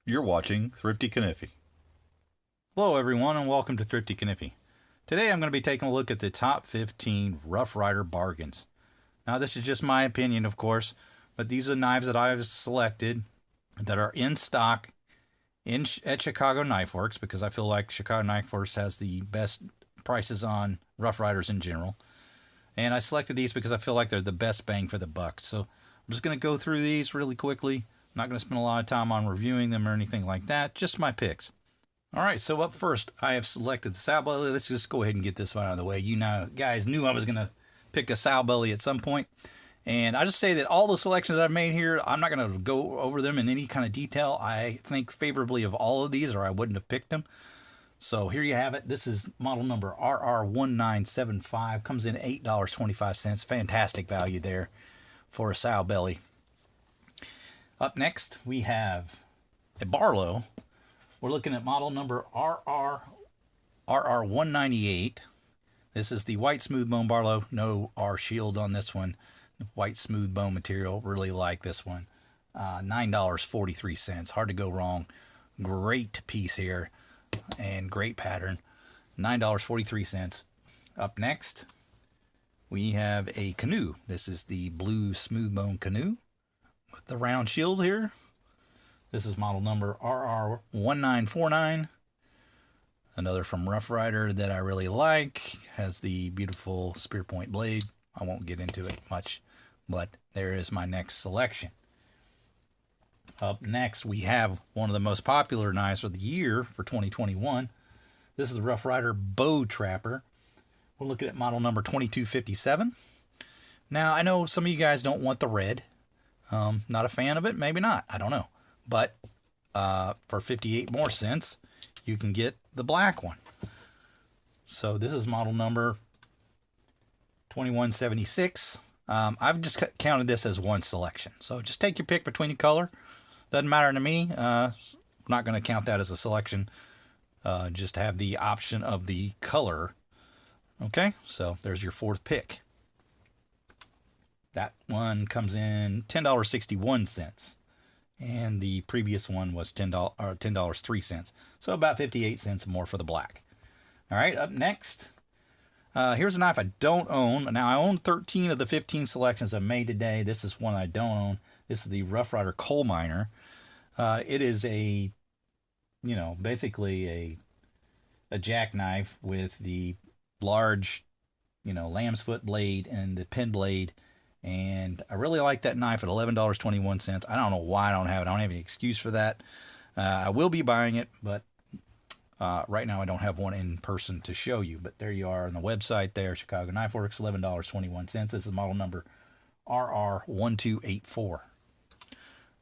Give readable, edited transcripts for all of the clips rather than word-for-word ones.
You're watching Thrifty Kaniffy. Hello everyone and welcome to Thrifty Kaniffy. Today I'm going to be taking a look at the top 15 Rough Ryder Bargains. Now this is just my opinion, of course, but these are knives that I've selected that are in stock at Chicago Knife Works, because I feel like Chicago Knife Works has the best prices on Rough Ryders in general. And I selected these because I feel like they're the best bang for the buck. So I'm just going to go through these really quickly. I'm not going to spend a lot of time on reviewing them or anything like that. Just my picks. All right, so up first, I have selected the Sowbelly. Let's just go ahead and get this one out of the way. You know, guys knew I was going to pick a Sowbelly at some point. And I just say that all the selections that I've made here, I'm not going to go over them in any kind of detail. I think favorably of all of these, or I wouldn't have picked them. So here you have it. This is model number RR1975. Comes in $8.25. Fantastic value there for a Sowbelly. Up next, we have a Barlow. We're looking at model number RR198. This is the white smooth bone Barlow. No R shield on this one. White smooth bone material. Really like this one. $9.43. Hard to go wrong. Great piece here and great pattern. $9.43. Up next, we have a canoe. This is the blue smooth bone canoe with the round shield here. This is model number RR1949. Another from Rough Ryder that I really like. Has the beautiful spear point blade. I won't get into it much, but there is my next selection. Up next, we have one of the most popular knives of the year for 2021. This is the Rough Ryder Bow Trapper. We're looking at model number 2257. Now, I know some of you guys don't want the red. Not a fan of it, maybe not. I don't know. But for 58 more cents, you can get the black one. So this is model number 2176. I've just counted this as one selection. So just take your pick between the color. Doesn't matter to me. I'm not going to count that as a selection. Just have the option of the color. Okay, so there's your fourth pick. That one comes in $10.61. And the previous one was $10.03. So about 58 cents more for the black. All right, up next. Here's a knife I don't own. Now, I own 13 of the 15 selections I've made today. This is one I don't own. This is the Rough Ryder Coal Miner. It is a, basically a jackknife with the large, lamb's foot blade and the pin blade. And I really like that knife at $11.21. I don't know why I don't have it. I don't have any excuse for that. I will be buying it, but right now I don't have one in person to show you. But there you are on the website there, Chicago Knife Works, $11.21. This is model number RR1284.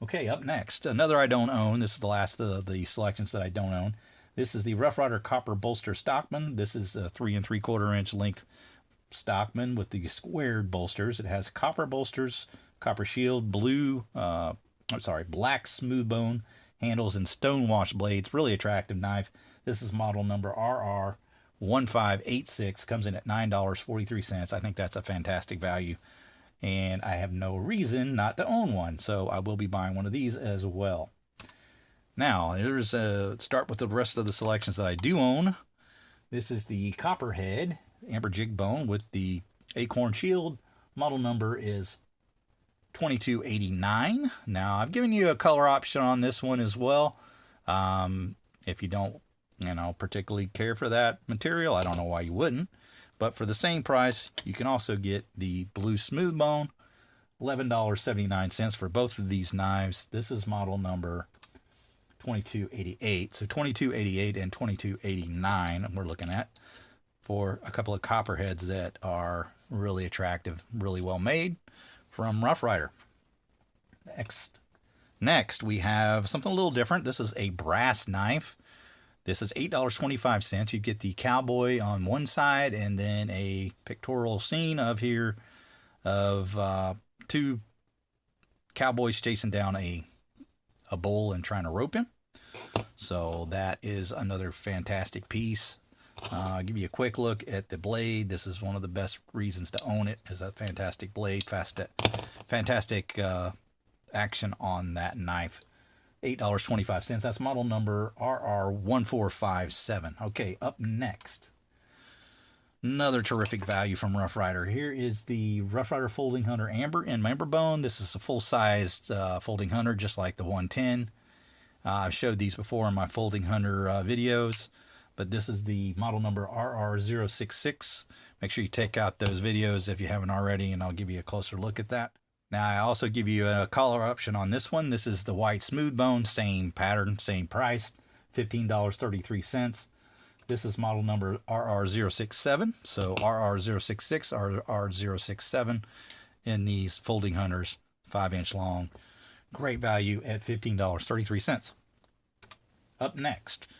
Okay, up next, another I don't own. This is the last of the selections that I don't own. This is the Rough Ryder Copper Bolster Stockman. This is a 3 3/4 inch length Stockman with the squared bolsters. It has copper bolsters, copper shield, black smooth bone handles, and stonewash blades. Really attractive knife. This is model number RR1586. Comes in at $9.43. I think that's a fantastic value, and I have no reason not to own one, so I will be buying one of these as well. Now, here's start with the rest of the selections that I do own. This is the Copperhead amber jig bone with the acorn shield. Model number is 2289. Now, I've given you a color option on this one as well. If you don't, particularly care for that material, I don't know why you wouldn't. But for the same price, you can also get the blue smooth bone, $11.79 for both of these knives. This is model number 2288. So 2288 and 2289 we're looking at for a couple of Copperheads that are really attractive, really well made from Rough Ryder. Next, we have something a little different. This is a brass knife. This is $8.25. You get the Cowboy on one side and then a pictorial scene of two cowboys chasing down a bull and trying to rope him. So that is another fantastic piece. I'll give you a quick look at the blade. This is one of the best reasons to own it, is a fantastic blade, fantastic action on that knife. $8.25. That's model number RR1457. Okay, up next, another terrific value from Rough Ryder. Here is the Rough Ryder Folding Hunter Amber and Member Bone. This is a full-sized folding hunter, just like the 110. I've showed these before in my folding hunter videos, but this is the model number RR066. Make sure you check out those videos if you haven't already, and I'll give you a closer look at that. Now, I also give you a color option on this one. This is the white smooth bone, same pattern, same price, $15.33. This is model number RR067, so RR066, RR067 in these folding hunters, 5-inch long. Great value at $15.33. Up next,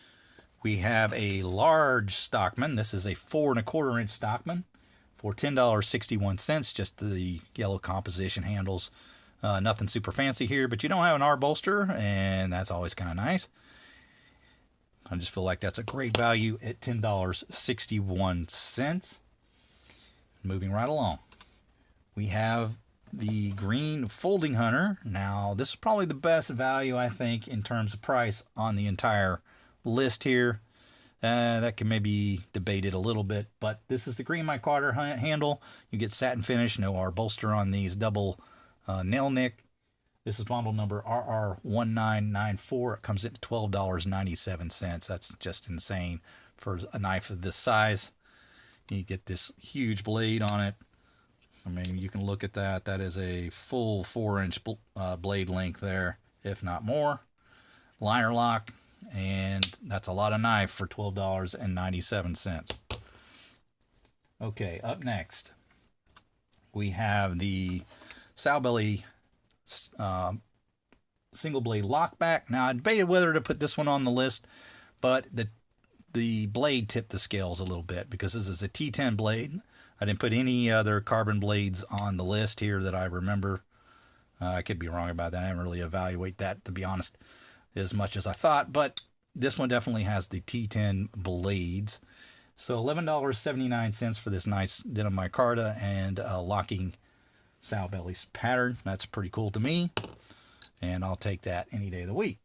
we have a large Stockman. This is a 4 1/4-inch Stockman for $10.61. Just the yellow composition handles. Nothing super fancy here, but you don't have an R bolster, and that's always kind of nice. I just feel like that's a great value at $10.61. Moving right along, we have the green folding hunter. Now, this is probably the best value, I think, in terms of price on the entire list here. That can maybe debate it a little bit, but this is the green micarta handle. You get satin finish, no R bolster on these, double nail nick. This is model number RR1994. It comes in at $12.97. That's just insane for a knife of this size. You get this huge blade on it. I mean, you can look at that. That is a full 4-inch blade length there, if not more. Liner lock, and that's a lot of knife for $12.97. Okay, up next, we have the Sowbelly single blade lockback. Now, I debated whether to put this one on the list, but the blade tipped the scales a little bit because this is a T10 blade. I didn't put any other carbon blades on the list here that I remember. I could be wrong about that. I didn't really evaluate that, to be honest, as much as I thought. But this one definitely has the T10 blades. So $11.79 for this nice denim micarta and locking Sowbelly's pattern. That's pretty cool to me, and I'll take that any day of the week.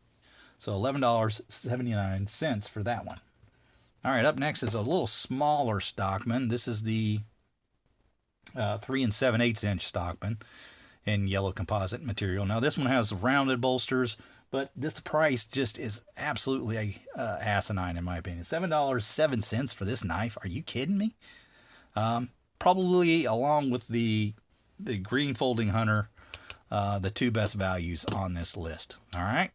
So $11.79 for that one. All right, up next is a little smaller Stockman. This is the 3 7/8-inch Stockman in yellow composite material. Now, this one has rounded bolsters, but this price just is absolutely asinine in my opinion. $7.07 for this knife. Are you kidding me? Probably along with the green folding hunter, the two best values on this list. All right.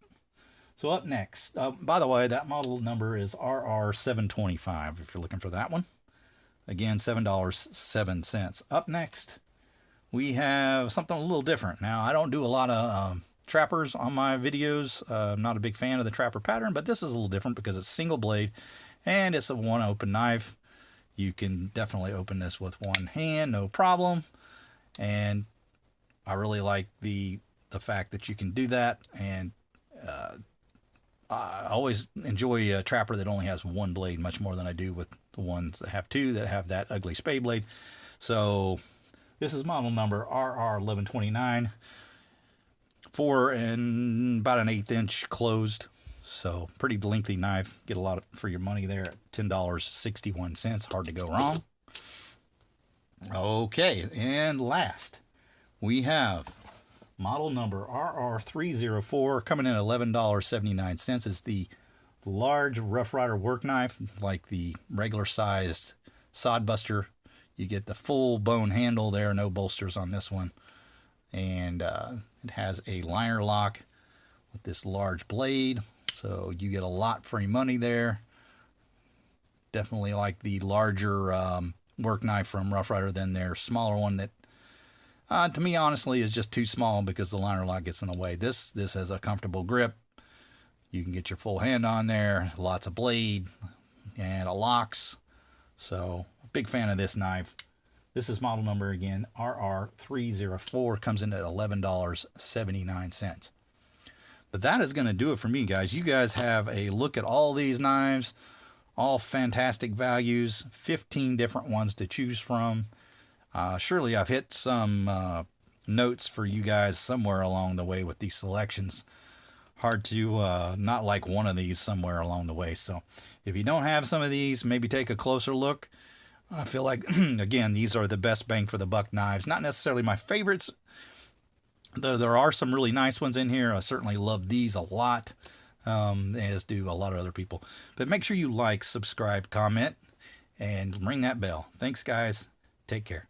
So up next, by the way, that model number is RR725 if you're looking for that one. Again, $7.07. Up next, we have something a little different. Now, I don't do a lot of trappers on my videos. I'm not a big fan of the trapper pattern, but this is a little different because it's single blade and it's a one open knife. You can definitely open this with one hand, no problem. And I really like the fact that you can do that. And I always enjoy a trapper that only has one blade much more than I do with the ones that have two, that have that ugly spade blade. So this is model number RR1129 for about an 1/8 inch closed. So pretty lengthy knife. Get a lot for your money there at $10.61. Hard to go wrong. Okay, and last we have model number RR304 coming in at $11.79. Is the large Rough Ryder work knife, like the regular sized Sodbuster. You get the full bone handle there, no bolsters on this one. And it has a liner lock with this large blade. So you get a lot for your money there. Definitely like the larger work knife from Rough Ryder than their smaller one that to me, honestly, is just too small because the liner lock gets in the way. This has a comfortable grip. You can get your full hand on there. Lots of blade and a locks. So, big fan of this knife. This is model number again, RR304. Comes in at $11.79. But that is going to do it for me, guys. You guys have a look at all these knives. All fantastic values. 15 different ones to choose from. Surely I've hit some notes for you guys somewhere along the way with these selections. hard to not like one of these somewhere along the way. So if you don't have some of these, maybe take a closer look. I feel like, again, these are the best bang for the buck knives. Not necessarily my favorites, though there are some really nice ones in here. I certainly love these a lot, as do a lot of other people. But make sure you like, subscribe, comment, and ring that bell. Thanks, guys. Take care.